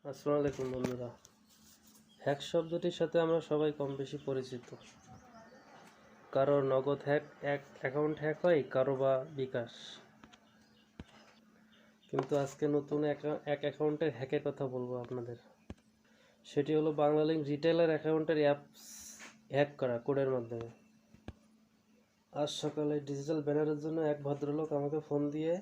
আসসালামু আলাইকুম বন্ধুরা। হ্যাক শব্দটির সাথে আমরা সবাই কম বেশি পরিচিত। কারো নগদ অ্যাকাউন্ট হ্যাক হয়, কারো বা বিকাশ। কিন্তু আজকে নতুন এক অ্যাকাউন্টের হ্যাকের কথা বলবো আপনাদের। সেটি হলো বাংলালিংক রিটেলার অ্যাকাউন্টের অ্যাপস হ্যাক করা কোডের মাধ্যমে। আজ সকালে ডিজিটাল ব্যানারের জন্য এক ভদ্রলোক আমাকে ফোন দিয়ে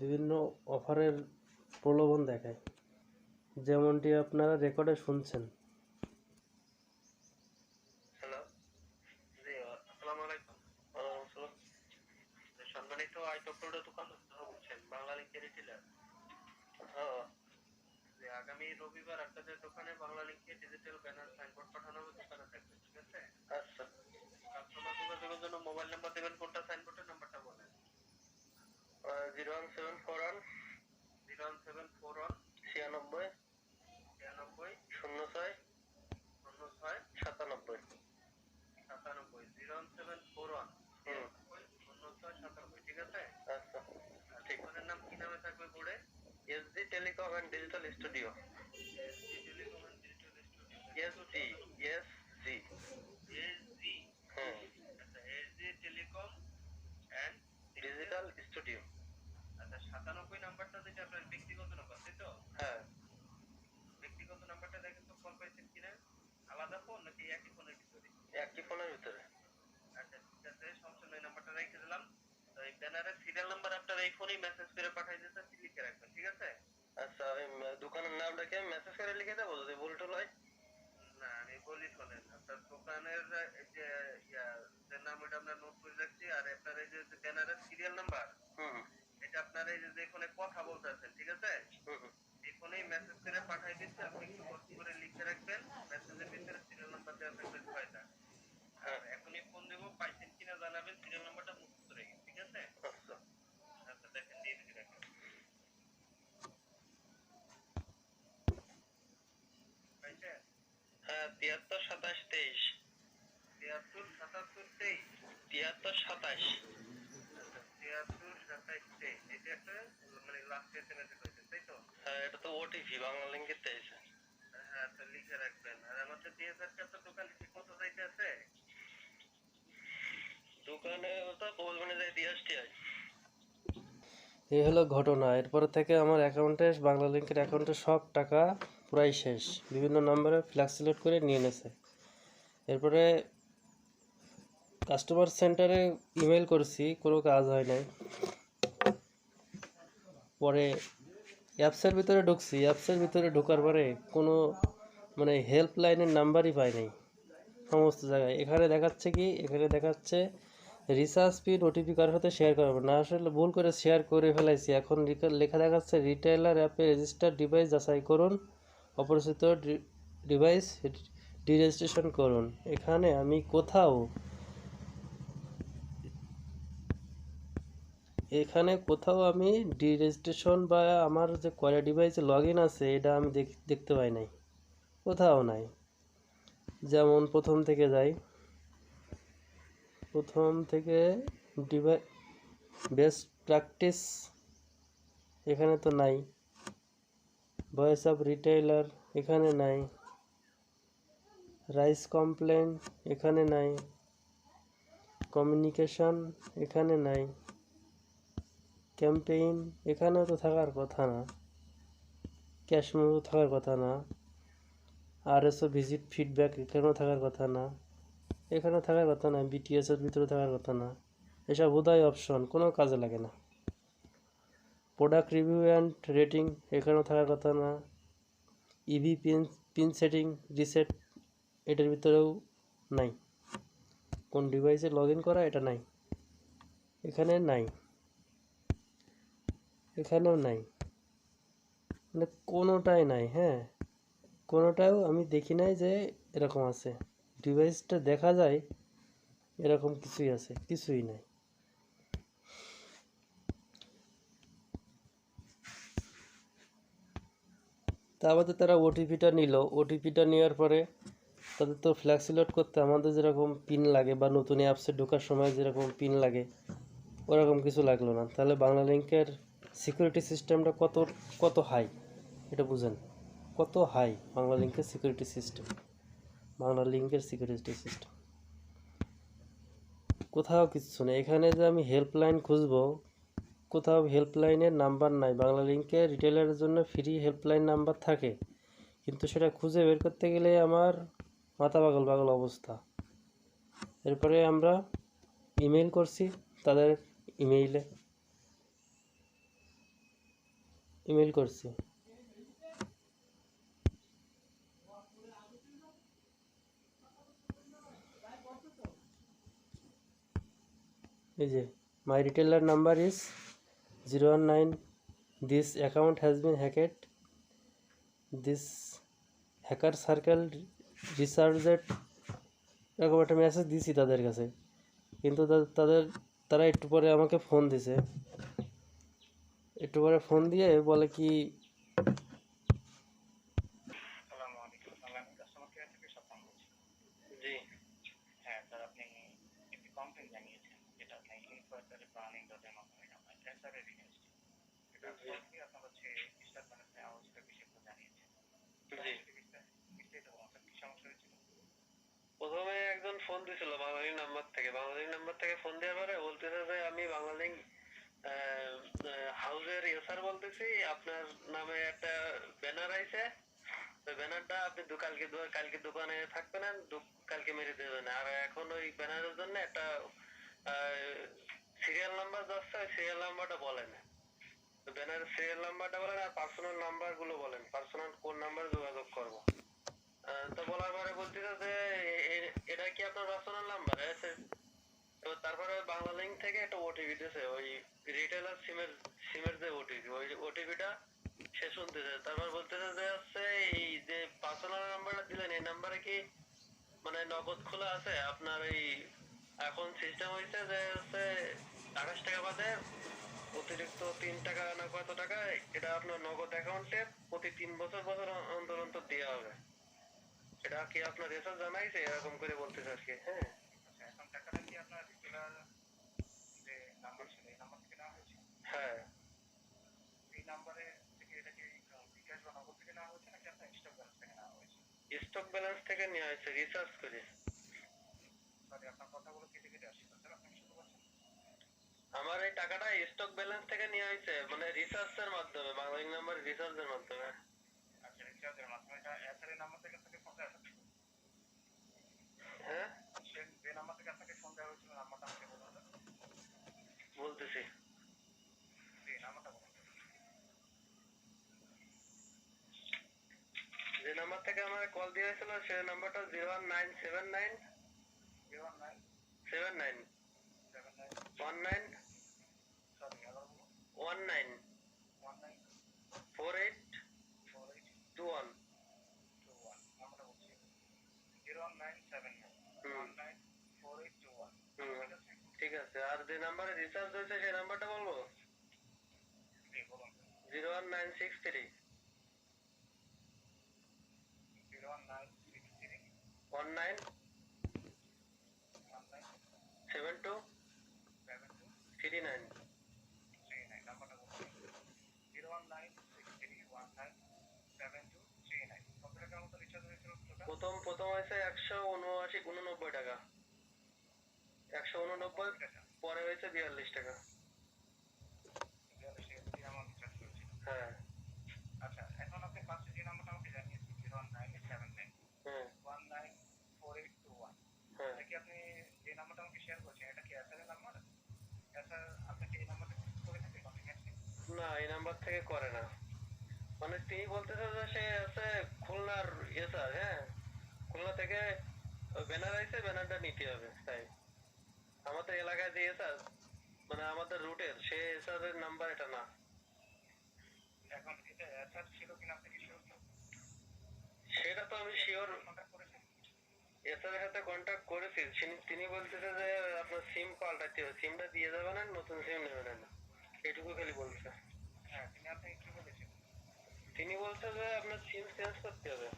বিভিন্ন অফারের প্রলোভন দেখায়, যেমনটি আপনারা রেকর্ডে শুনছেন। হ্যালো, জি আসসালামু আলাইকুম। ওয়ালাইকুম আসসালাম। সম্মানিত আইটপোর্টের দোকানদার বলছেন বাংলালিংকের রিটেলার। হ্যাঁ, যে আগামী রবিবার আপনাদের দোকানে বাংলালিংকের ডিজিটাল ব্যানার সাইনবোর্ড পাঠানো হবে, দোকানে থাকবে, ঠিক আছে? আচ্ছা। কাস্টমার যোগাযোগের জন্য মোবাইল নাম্বার দেবেন, কোনটা সাইনবোর্ডের নাম্বারটা বলেন। 01741 01741 96 96 06 06 97 97 01741 96 97, ঠিক আছে? আচ্ছা, ঠিকানার নাম কি নামে থাকবে বোর্ডে? SG telecom and digital studio. SG telecom and digital studio. SG SG SG. হ্যাঁ, আচ্ছা, SG telecom and digital studio. আচ্ছা, 97 নাম্বারটা যেটা আপনার ব্যক্তিগত নাম্বার, তাই তো? হ্যাঁ, ব্যক্তিগত নাম্বারটা দেখেন তো, কল পাইছেন কিনা? আলাদা ফোন নাকি একই ফোনের ভিতরে? একই ফোনের ভিতরে। আচ্ছা, ঠিক আছে, সমস্যা নাই, নাম্বারটা রেখে দিলাম। তো এই ব্যানারের সিরিয়াল নাম্বার আপনার এই ফোনেই মেসেজ করে পাঠিয়ে দিতে, লিখে রাখবেন, ঠিক আছে? আচ্ছা, আমি দোকানের নাম রেখে মেসেজ করে লিখে দেবো যদি ভুল টুল হয়? না, আমি বলি শোনেন, আপনার দোকানের এই যে যে নাম, ওটা আমরা নোট করে রাখছি, আর আপনার এই যে ব্যানারের সিরিয়াল নাম্বার, এটা আপনার এই যে ফোনে কথা বলতেছেন, ঠিক আছে? এই ফোনেই মেসেজ করে পাঠিয়ে দিচ্ছে, আপনি একটু কষ্ট করে লিখে রাখবেন। মেসেজের ভিতরে সিরিয়াল নাম্বার দেওয়া থাকবে 6টা। হ্যাঁ, এখনই ফোন দেবো, পাইছেন কিনা জানাবেন, সিরিয়াল নাম্বারটা মুখস্থ রেখে, ঠিক আছে? আচ্ছা। আচ্ছা, দেখেন, দিয়ে দিচ্ছি, দেখেন। পাইছেন? হ্যাঁ, 73 27 23। 73 77 23। 73 27। আচ্ছা, 73 27 23, এটা একটা মানে লাস্ট এসএমএস হয়েছে, তাই তো? হ্যাঁ, এটা তো ওটিপি বাংলালিংকের চাইছে। হ্যাঁ, তো লিখে রাখবেন। আর আমাদের ডিএসআর কে আপনার দোকানে ঠিক মতো যাইতে আছে? দোকানে ওটা বলবেন যে দিয়ে আসতে হয়। এই হলো ঘটনা। এরপর থেকে আমার বাংলালিংকের অ্যাকাউন্টের সব টাকা পুরাই শেষ। বিভিন্ন নম্বরে ফ্ল্যাগ সিলেক্ট করে নিয়ে নেছে। এরপরে কাস্টমার সেন্টারে ইমেল করছি, কোনো কাজ হয় নাই। পরে অ্যাপসের ভিতরে ঢুকছি, অ্যাপসের ভিতরে ঢোকার পরে কোনো হেল্পলাইনের নাম্বারই পাই নাই সমস্ত জায়গায়। এখানে দেখাচ্ছে রিচার্জ স্পিড ওটিপি কারোর সাথে শেয়ার করবে না। আসলে ভুল করে শেয়ার করে ফেলাইছি। এখন লেখা দেখাচ্ছে রিটেলার অ্যাপে রেজিস্টার ডিভাইস যাচাই করুন, অপরিচিত ডিভাইস ডিরেজিস্ট্রেশন করুন। এখানে আমি কোথাও আমি ডিরেজিস্ট্রেশন বা আমার যে কয়টা ডিভাইসে লগ ইন আছে এটা আমি দেখতে পাই নাই, কোথাও নাই। যেমন প্রথম থেকে বেস্ট প্র্যাকটিস, এখানে তো নাই। ভয়েস অফ রিটেইলার এখানে নাই। রাইস কমপ্লেন এখানে নাই। কমিউনিকেশন এখানে নাই। ক্যাম্পেইন এখানেও তো থাকার কথা না। ক্যাশ মেমো থাকার কথা না। আরএসও ভিজিট ফিডব্যাক এখানেও থাকার কথা না। এখানেও থাকার কথা না। বিটিএসের ভিতরে থাকার কথা না। এসব উদয় অপশন কোনো কাজে লাগে না। প্রোডাক্ট রিভিউ অ্যান্ড রেটিং এখানেও থাকার কথা না। ইভি পিন সেটিং রিসেট এটার ভিতরেও নাই। কোন ডিভাইসে লগ ইন করা এটা নাই, এখানে নাই, এখানেও নাই, মানে কোনোটাই নাই। হ্যাঁ, কোনোটাও আমি দেখি নাই যে এরকম আছে। ডিভাইসটা দেখা যায় এরকম কিছুই আছে, কিছুই নাই। তারপরে তারা ওটিপিটা নিল। ওটিপিটা নেওয়ার পরে তাদের তো ফ্ল্যাগ সিলেক্ট করতে আমাদের যেরকম পিন লাগে বা নতুন অ্যাপসে ঢোকার সময় যেরকম পিন লাগে ওরকম কিছু লাগলো না। তাহলে বাংলালিংকের সিকিউরিটি সিস্টেমটা কত হাই এটা বুঝেন। কত হাই বাংলা লিঙ্কের সিকিউরিটি সিস্টেম, বাংলা লিঙ্কের সিকিউরিটি সিস্টেম কোথাও কিচ্ছু নেই। এখানে যে আমি হেল্পলাইন খুঁজবো, কোথাও হেল্পলাইনের নাম্বার নাই। বাংলা লিঙ্কে রিটেলারের জন্য ফ্রি হেল্পলাইন নাম্বার থাকে, কিন্তু সেটা খুঁজে বের করতে গেলে আমার মাথা পাগল পাগল অবস্থা। এরপরে আমরা ইমেল করছি তাদের ইমেল করছি। এই যে my retailer number is 019, this account has been hacked, this hacker circle researched, এরকম একটা মেসেজ দিয়েছি তাদের কাছে। কিন্তু তারা একটু পরে আমাকে ফোন দিছে, একটু পরে ফোন দিয়ে বলে কি আসসালামু আলাইকুম, আমি কাস্টমার কেয়ার থেকে স্বপন বলছি। জি হ্যাঁ স্যার, আপনি একটি কমপ্লেন জানিয়েছেন, যেটা আপনি ইনকোয়ারি প্ল্যানিং ডট এর মাধ্যমে আপনার এসআরের রিকোয়েস্ট, এটা সত্যি আপনার হচ্ছে স্টার প্ল্যানের নেওয়া উচিত বিষয়টা জানিয়েছেন। জি বিস্তারিত বলুন স্যার, কি সমস্যা হয়েছিল? প্রথমে একজন ফোন দিছিল বাংলালিংক নাম্বার থেকে ফোন দেওয়ার পরে বলতেছে যে আমি বাংলালিংক হাউসের এসআর বলতেছি, আপনার নামে একটা ব্যানার আইছে, ওই ব্যানারটা আপনি কালকে দোকানে থাকবেন না, কালকে মেরে দেবেন। আর এখন ওই ব্যানারের জন্য একটা সিরিয়াল নাম্বার যাচ্ছে, ওই সিরিয়াল নাম্বারটা বলেন, ব্যানারের সিরিয়াল নাম্বারটা বলেন আর পার্সোনাল নাম্বার গুলো বলেন, পার্সোনাল কোন নাম্বারে যোগাযোগ করবো। তো বলার পরে বলতেছে যে এটা কি আপনার পার্সোনাল নাম্বার? তো তারপরে বাংলালিংক থেকে একটা ওটিপি দিয়েছে, ওই রিটেলার সিমের যে ওটিপি, ওই ওটিপিটা সে শুনতেছে। তারপর বলতেছে যে হচ্ছে এই যে পার্সোনাল নাম্বারটা দিলেন, এই নাম্বারে কি মানে নগদ খোলা আছে আপনার? এই এখন সিস্টেম হয়েছে যে হচ্ছে 28 টাকা বাদে অতিরিক্ত 3 টাকা না কত টাকা, এটা আপনার নগদ অ্যাকাউন্টে প্রতি 3 বছর অন্তর অন্তর দেওয়া হবে। এটা কি আপনার রেসার্চ জানাইছে? এরকম করে বলতেছে আর কি। হ্যাঁ, এখন টাকাটা কি আপনার রেগুলার যে নাম্বার ছিল এই নাম্বার থেকে নেওয়া হয়েছে? হ্যাঁ, এই নাম্বারে থেকে এটা কি বিকাশ বা নগদ থেকে নেওয়া হয়েছে নাকি আপনার স্টক ব্যালেন্স থেকে নেওয়া হয়েছে? স্টক ব্যালেন্স থেকে নেওয়া হয়েছে, রিসার্চ করে। সরি, আপনার কথাগুলো কেটে কেটে আসছিল স্যার, আপনি শুনতে পাচ্ছেন? আমার এই টাকাটা স্টক ব্যালেন্স থেকে নেওয়া হয়েছে, মানে রিসার্চের মাধ্যমে, বাংলালিংক নাম্বার রিসার্চের মাধ্যমে। আচ্ছা, রিসার্চের মাধ্যমে। এটা এসআর নাম্বার থেকে আপনাকে ফোন দেওয়া হয়েছে? হ্যাঁ, যে নাম্বার থেকে আপনাকে ফোন দেওয়া হয়েছিল নাম্বারটা আমাকে বলুন। বলতেছি, জি নাম্বারটা বলুন। যে নাম্বার থেকে আমার কল দেওয়া হয়েছিল সে নাম্বারটা 01979 01979 19 সরি আবার বলুন 19 48 21 নাম্বারটা বলছি 01979 194821। ঠিক আছে। আর যে নাম্বারে রিচার্জ হয়েছে সেই নাম্বারটা বলবো? জি বলুন। 01963 19 72 39 নাম্বারটা বলছি 01963197239। কত টাকার মতো রিচার্জ হয়েছিল? প্রথম হয়েছে 189 টাকা, 189, পরে হয়েছে 42 টাকা। 42 টাকা দিয়ে আমার রিচার্জ করেছিল। হ্যাঁ। আচ্ছা, এখন আপনি ফার্স্টে যে নাম্বারটা আমাকে জানিয়েছেন 01979 194821, হ্যাঁ, এটা কি আপনি যে নাম্বারটা আমাকে শেয়ার করেছেন এটা কি এসআর এর নাম্বার? এসআর আপনাকে এই নাম্বারটা করে থাকে কন্টিনিউয়াসলি? না, এই নাম্বার থেকে করে না। মানে তিনি বলতেছে যে সে আছে খুলনার এসআর। হ্যাঁ, খুলনা থেকে ব্যানার আইছে, ব্যানারটা নিতে হবে। তাই আমাদের এলাকায় যে এসআর, মানে আমাদের রুটের, সে এসআর এর নাম্বার এটা না। এখন এটা এসআর ছিল কিনা আপনি কি শিওর? সেটা তো আমি শিওর। কন্টাক্ট করেছেন? এসআর এর সাথে কন্টাক্ট করেছি, তিনি বলতেছে যে আপনার সিম পাল্টাতে হবে, সিমটা দিয়ে যাবেন না, নতুন সিম নেবেন না, এটুকু খালি বলছে। হ্যাঁ, আপনি কি বলেছেন? তিনি বলছে যে আপনার সিম চেঞ্জ করতে হবে।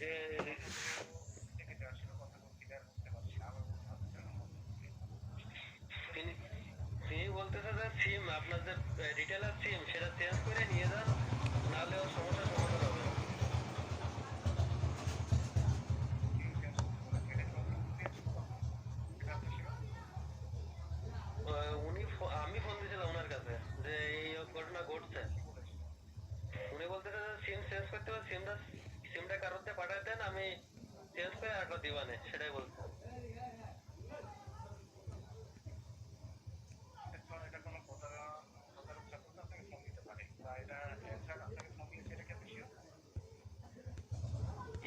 যে তিনি বলতেছে যে সিম আপনার যে রিটেলার সিম সেটা চেঞ্জ করে নিয়ে যান, নাহলে ওর সমস্যার সমাধান হবে। করতে হবে সিমটা কারোতে পাঠায় দেন, আমি চেঞ্জ করে আরেকটা দিবানে, সেটাই বলছি।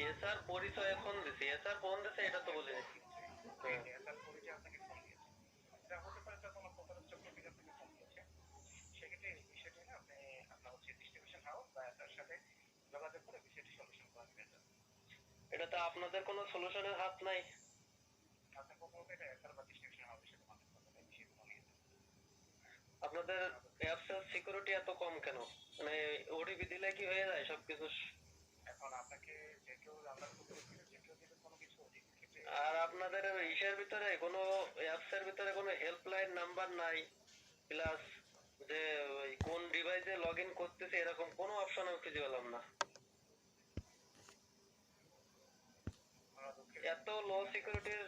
এসআর পরিচয়ে ফোন দিছে, এসআর ফোন দিছে এটা তো বলিনি। হ্যাঁ। এটা তো আপনাদের কোনো সলিউশনের হাত নাই। আপনাদের অ্যাপস এর সিকিউরিটি এত কম কেন? মানে ওটিপি দিলে কি হয়ে যায় সবকিছু? আর আপনাদের ইসের ভিতরে কোনো অ্যাপস এর ভিতরে কোনো হেল্পলাইন নাম্বার নাই, প্লাস যে ওই কোন ডিভাইসে লগ ইন করতেছে এরকম কোনো অপশন আমি খুঁজে পেলাম না। এত লো সিকিউরিটির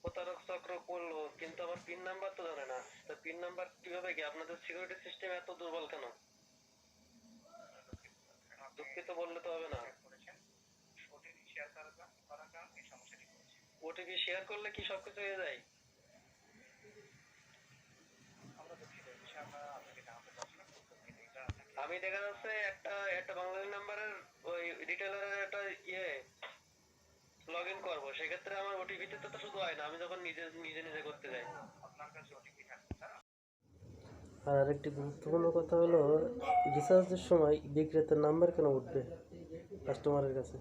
প্রতারক চক্র করলো, কিন্তু আমার পিন নাম্বার তো জানে না। তো পিন নাম্বার কিভাবে কি? আপনাদের সিকিউরিটি সিস্টেম এত দুর্বল কেন? দুঃখিত বললে তো হবে না। ওটিপি শেয়ার করলে কি সবকিছু হয়ে যায়? আমি দেখা যাচ্ছে একটা বাংলাদেশ নাম্বারের ওই রিটেলারের একটা ইয়ে লগ ইন করবো, সেক্ষেত্রে আমার ওটিপিতে তো শুধু হয় না, আমি যখন নিজে নিজে নিজে করতে যাই। আর আরেকটি গুরুত্বপূর্ণ কথা হলো, রিচার্জের সময় বিক্রেতার নাম্বার কেন উঠবে কাস্টমারের কাছে?